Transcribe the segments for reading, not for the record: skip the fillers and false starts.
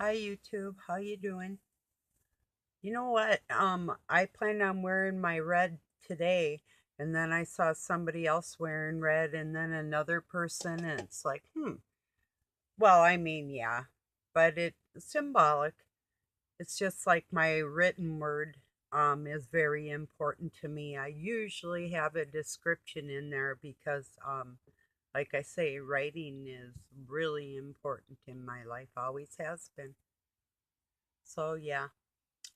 Hi YouTube, how you doing? You know what? I planned on wearing my red today, and then I saw somebody else wearing red, and then another person, and it's like, Well, I mean, yeah, but it's symbolic. It's just like my written word is very important to me. I usually have a description in there because like I say, writing is really important in my life, always has been. So yeah.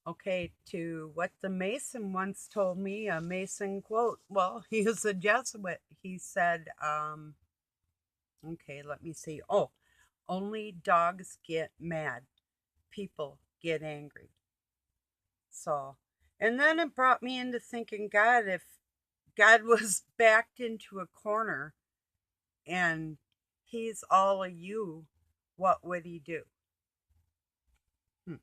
Okay, to what the Mason once told me, a Mason quote. Well, he was a Jesuit. He said, okay, let me see. Oh, only dogs get mad, people get angry. So, and then it brought me into thinking, God, if God was backed into a corner and he's all of you, what would he do? Hmm.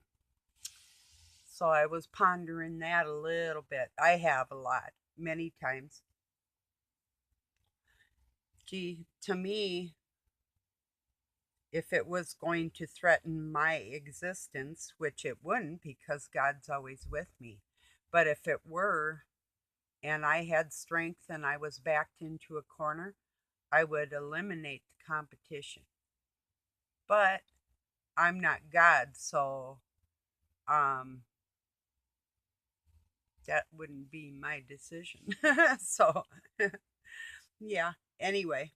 So I was pondering that a little bit. I have a lot, many times. Gee, to me, if it was going to threaten my existence, which it wouldn't because God's always with me, but if it were and I had strength and I was backed into a corner, I would eliminate the competition. But I'm not God, so um, that wouldn't be my decision. So, yeah, anyway,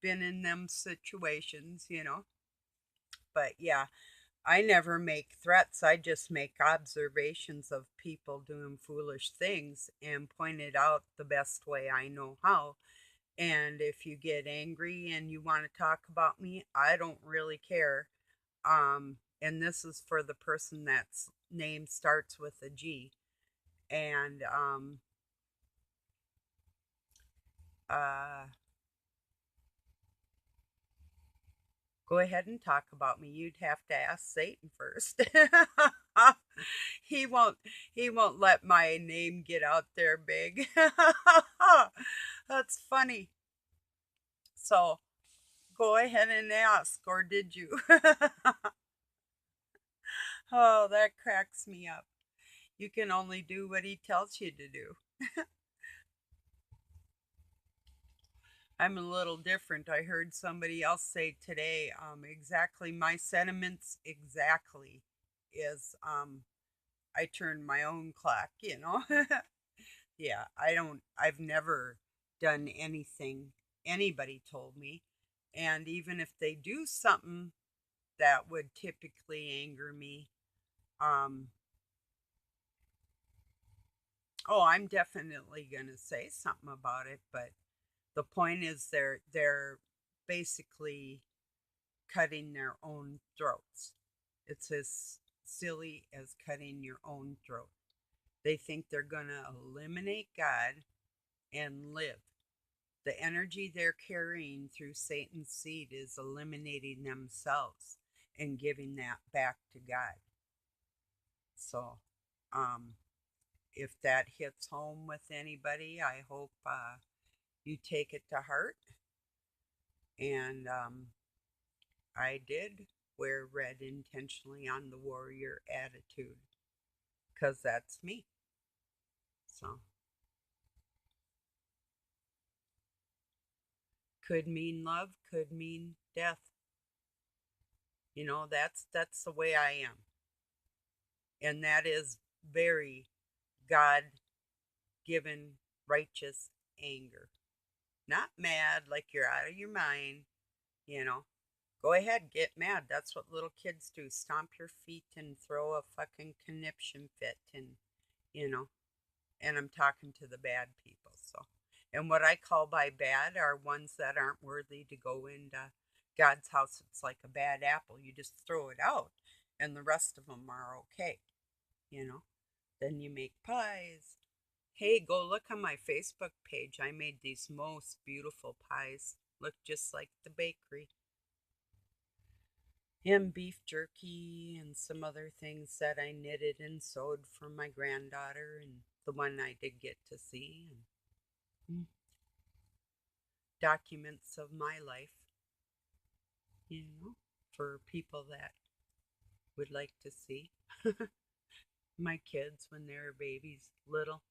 been in them situations. But yeah, I never make threats. I just make observations of people doing foolish things and point it out the best way I know how. And if you get angry and you want to talk about me, I don't really care. And this is for the person that's name starts with a G. And uh, go ahead and talk about me. You'd have to ask Satan first. he won't he won't let my name get out there big. That's funny. So go ahead and ask, or did you? Oh, that cracks me up. You can only do what he tells you to do. I'm a little different. I heard somebody else say today, exactly my sentiments exactly is I turned my own clock. Yeah, I've never done anything anybody told me. And even if they do something that would typically anger me, um, oh, I'm definitely gonna say something about it. But the point is, they're basically cutting their own throats. It's as silly as cutting your own throat. They think they're gonna eliminate God and live. The energy they're carrying through Satan's seed is eliminating themselves and giving that back to God. So, um, if that hits home with anybody, I hope you take it to heart. And I did wear red intentionally on the warrior attitude because that's me. So, could mean love, could mean death. That's the way I am. And that is very God given righteous anger. Not mad like you're out of your mind, you know. Go ahead, get mad. That's what little kids do. Stomp your feet and throw a fucking conniption fit you know, and I'm talking to the bad people. So, and what I call by bad are ones that aren't worthy to go into God's house. It's like a bad apple. You just throw it out and the rest of them are okay, you know. Then you make pies. Hey, go look on my Facebook page. I made these most beautiful pies. Look just like the bakery. And beef jerky and some other things that I knitted and sewed for my granddaughter and the one I did get to see. And documents of my life, you know, for people that would like to see. My kids when they were babies, little.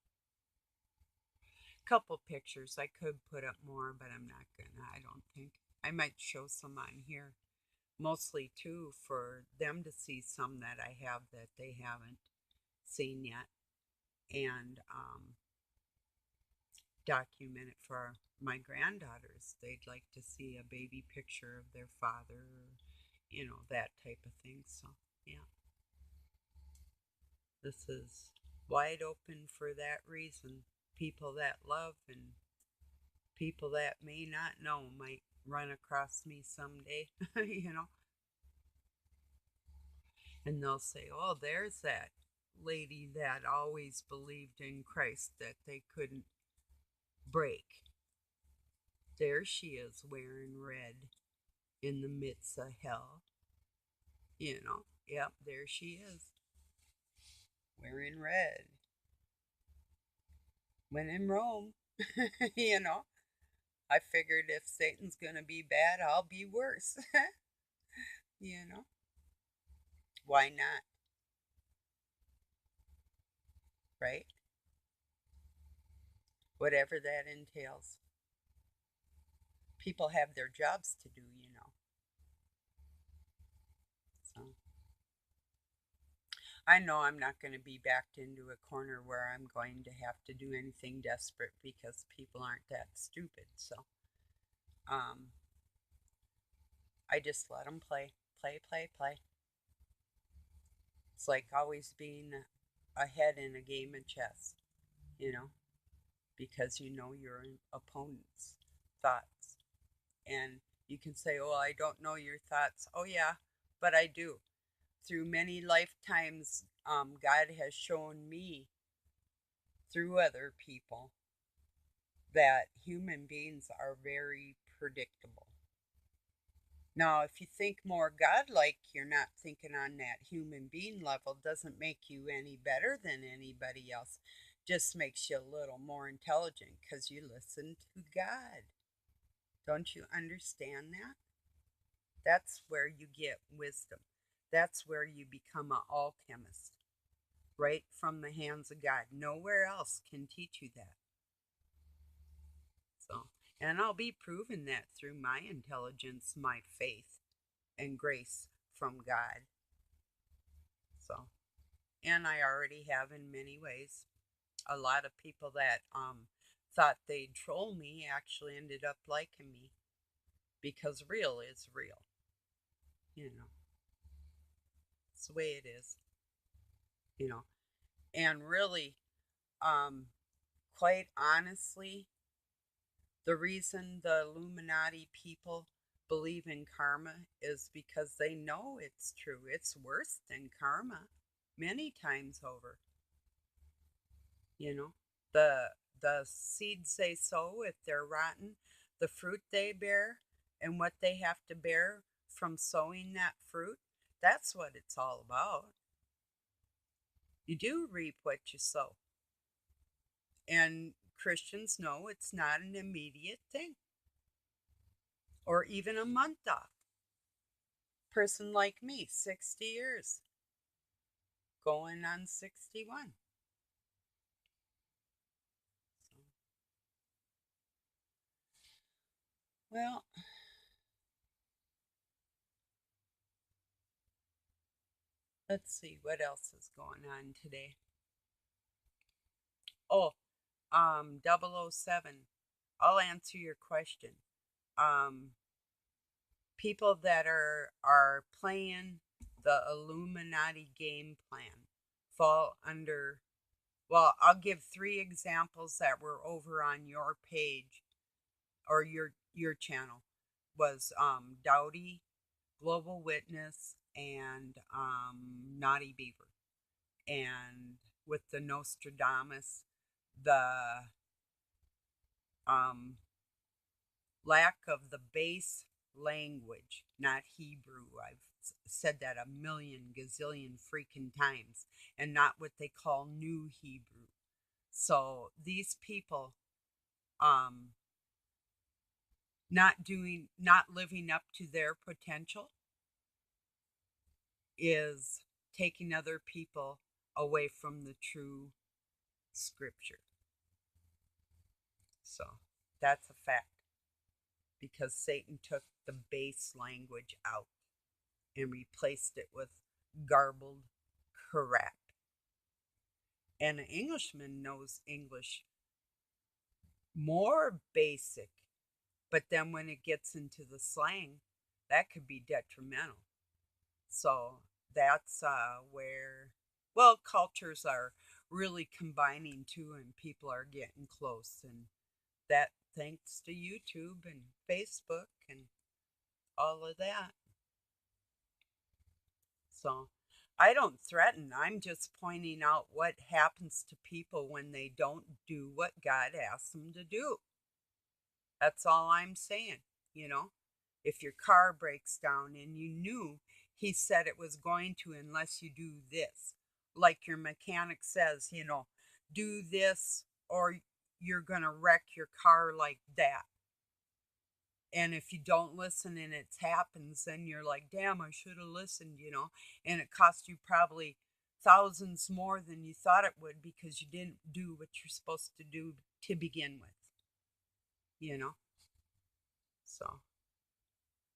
Couple pictures. I could put up more, but I'm not gonna. I don't think. I might show some on here. Mostly, too, for them to see some that I have that they haven't seen yet. And document it for my granddaughters. They'd like to see a baby picture of their father, that type of thing. So, yeah, this is wide open for that reason. People that love and people that may not know might run across me someday, and they'll say, oh, there's that lady that always believed in Christ that they couldn't break. There she is wearing red in the midst of hell. Yep, there she is wearing red. When in Rome, you know, I figured if Satan's going to be bad, I'll be worse. you know, why not? Right? Whatever that entails. People have their jobs to do. So I know I'm not going to be backed into a corner where I'm going to have to do anything desperate because people aren't that stupid. So um, I just let them play, play, play, play. It's like always being ahead in a game of chess, you know, because you know your opponent's thoughts. And you can say, oh, I don't know your thoughts. Oh, yeah, but I do. Through many lifetimes, God has shown me through other people that human beings are very predictable. Now, if you think more godlike, you're not thinking on that human being level, doesn't make you any better than anybody else. Just makes you a little more intelligent because you listen to God. Don't you understand that? That's where you get wisdom. That's where you become an alchemist, right from the hands of God. Nowhere else can teach you that. So, and I'll be proving that through my intelligence, my faith, and grace from God. So, and I already have in many ways. A lot of people that thought they'd troll me actually ended up liking me because real is real. You know, it's the way it is. You know, and really, um, quite honestly, the reason the Illuminati people believe in karma is because they know it's true. It's worse than karma many times over. You know, the the seeds they sow, if they're rotten, the fruit they bear and what they have to bear from sowing that fruit, that's what it's all about. You do reap what you sow. And Christians know it's not an immediate thing or even a month off. Person like me, 60 years, going on 61. So, well, let's see what else is going on today. Oh, 007. I'll answer your question. Um, People that are playing the Illuminati game plan fall under. Well, I'll give three examples that were over on your page or your channel. Was Dowdy, Global Witness, and Naughty Beaver, and with the Nostradamus, the um, lack of the base language, not Hebrew. I've said that a million gazillion freaking times, and not what they call New Hebrew. So these people, um, not living up to their potential, is taking other people away from the true scripture. So that's a fact because Satan took the base language out and replaced it with garbled crap. And an Englishman knows English more basic, but then when it gets into the slang, that could be detrimental. So that's where, well, cultures are really combining too, and people are getting close. And that thanks to YouTube and Facebook and all of that. So I don't threaten, I'm just pointing out what happens to people when they don't do what God asks them to do. That's all I'm saying, you know. If your car breaks down and you knew he said it was going to unless you do this, like your mechanic says, do this or you're going to wreck your car like that. And if you don't listen and it happens, then you're like, damn, I should have listened, and it cost you probably thousands more than you thought it would because you didn't do what you're supposed to do to begin with, you know? So,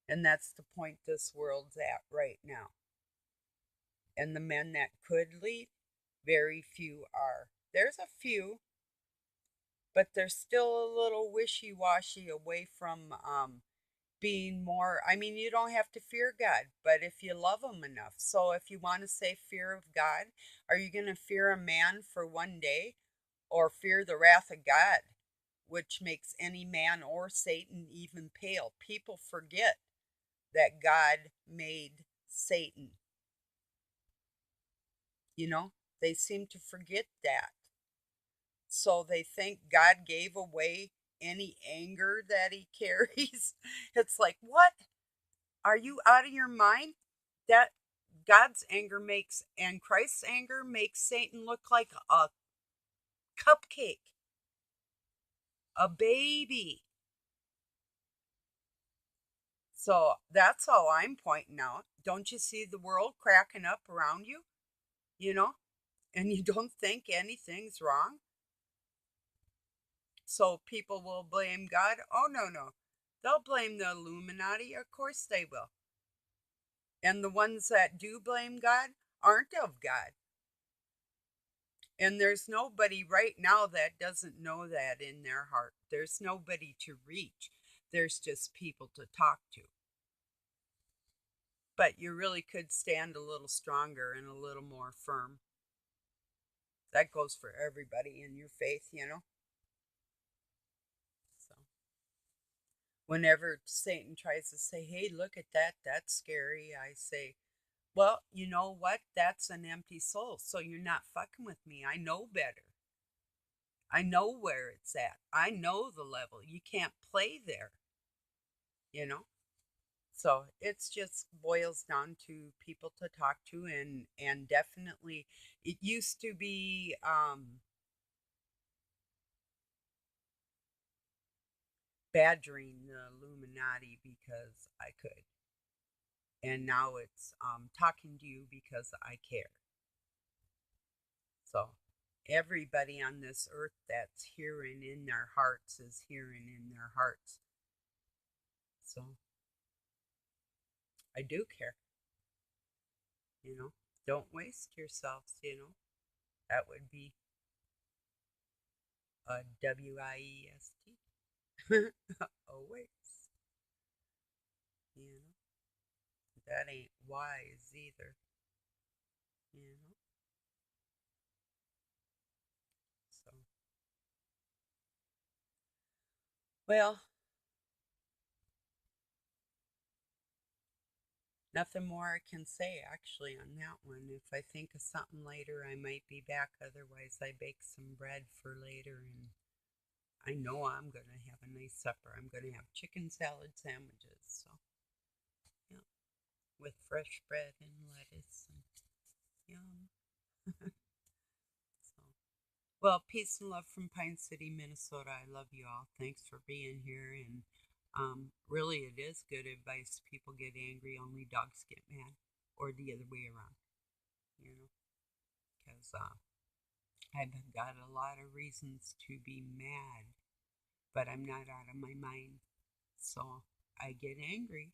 and that's the point this world's at right now. And the men that could lead, very few are. There's a few, but they're still a little wishy washy away from being more. I mean, you don't have to fear God, but if you love him enough. So if you want to say fear of God, are you going to fear a man for one day or fear the wrath of God, which makes any man or Satan even pale? People forget that God made Satan. They seem to forget that. So they think God gave away any anger that he carries. It's like, what? Are you out of your mind? That God's anger makes, and Christ's anger makes Satan look like a cupcake, a baby. So that's all I'm pointing out. Don't you see the world cracking up around you? You know? And you don't think anything's wrong? So people will blame God? Oh, no, no. They'll blame the Illuminati. Of course they will. And the ones that do blame God aren't of God. And there's nobody right now that doesn't know that in their heart. There's nobody to reach. There's just people to talk to. But you really could stand a little stronger and a little more firm. That goes for everybody in your faith, So whenever Satan tries to say, hey, look at that, that's scary, I say, well, you know what? That's an empty soul. So you're not fucking with me. I know better. I know where it's at. I know the level. You can't play there, you know? So it's just boils down to people to talk to, and definitely it used to be badgering the Illuminati because I could. And now it's talking to you because I care. So everybody on this earth that's hearing in their hearts is hearing in their hearts. So I do care. Don't waste yourselves, That would be a WIEST. Always. You know, that ain't wise either. You know, so, well, nothing more I can say actually on that one. If I think of something later, I might be back. Otherwise, I bake some bread for later, and I know I'm going to have a nice supper. I'm going to have chicken salad sandwiches. So, yeah, with fresh bread and lettuce and yum. So, well, peace and love from Pine City, Minnesota. I love you all. Thanks for being here. And really, it is good advice. People get angry, only dogs get mad. or the other way around, because I've got a lot of reasons to be mad, but I'm not out of my mind. So I get angry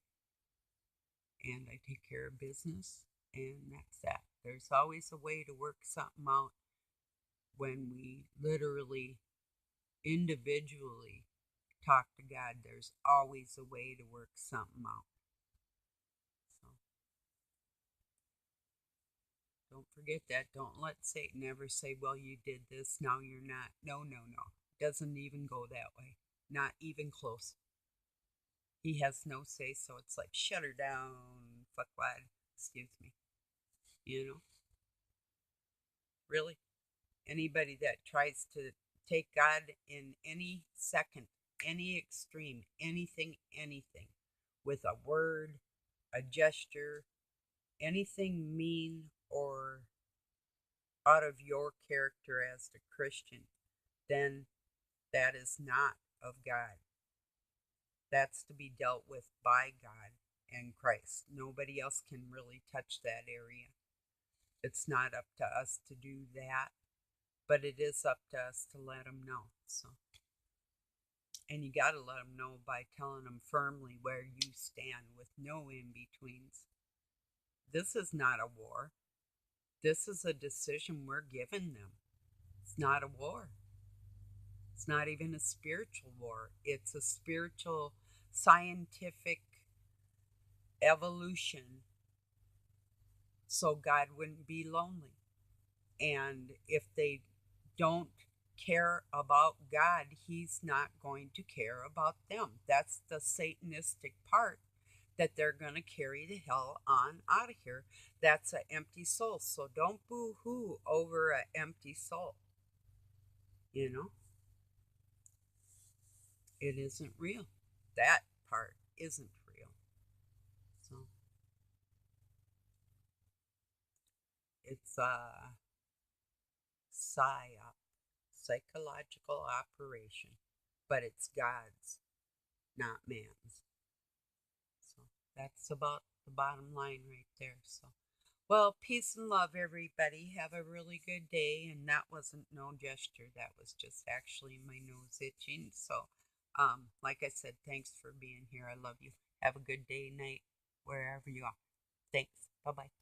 and I take care of business, and that's that. There's always a way to work something out when we literally, individually talk to God. There's always a way to work something out. So don't forget that. Don't let Satan ever say, well, you did this, now you're not. No, no, no. Doesn't even go that way. Not even close. He has no say, so it's like, shut her down, fuckwad. Excuse me. Really. Anybody that tries to take God in any second, any extreme, anything, with a word, a gesture, anything mean or out of your character as a Christian, then that is not of God. That's to be dealt with by God and Christ. Nobody else can really touch that area. It's not up to us to do that, but it is up to us to let them know. So, and you got to let them know by telling them firmly where you stand with no in-betweens. This is not a war. This is a decision we're giving them. It's not a war. It's not even a spiritual war. It's a spiritual, scientific evolution so God wouldn't be lonely. And if they don't care about God, He's not going to care about them. That's the Satanistic part, that they're going to carry the hell on out of here. That's an empty soul. So don't boo-hoo over an empty soul. It isn't real. That part isn't real. So it's a psyop, psychological operation, but it's God's, not man's. So that's about the bottom line right there. So, well, peace and love, everybody. Have a really good day. And that wasn't no gesture. That was just actually my nose itching. So, like I said, thanks for being here. I love you. Have a good day, night, wherever you are. Thanks. Bye-bye.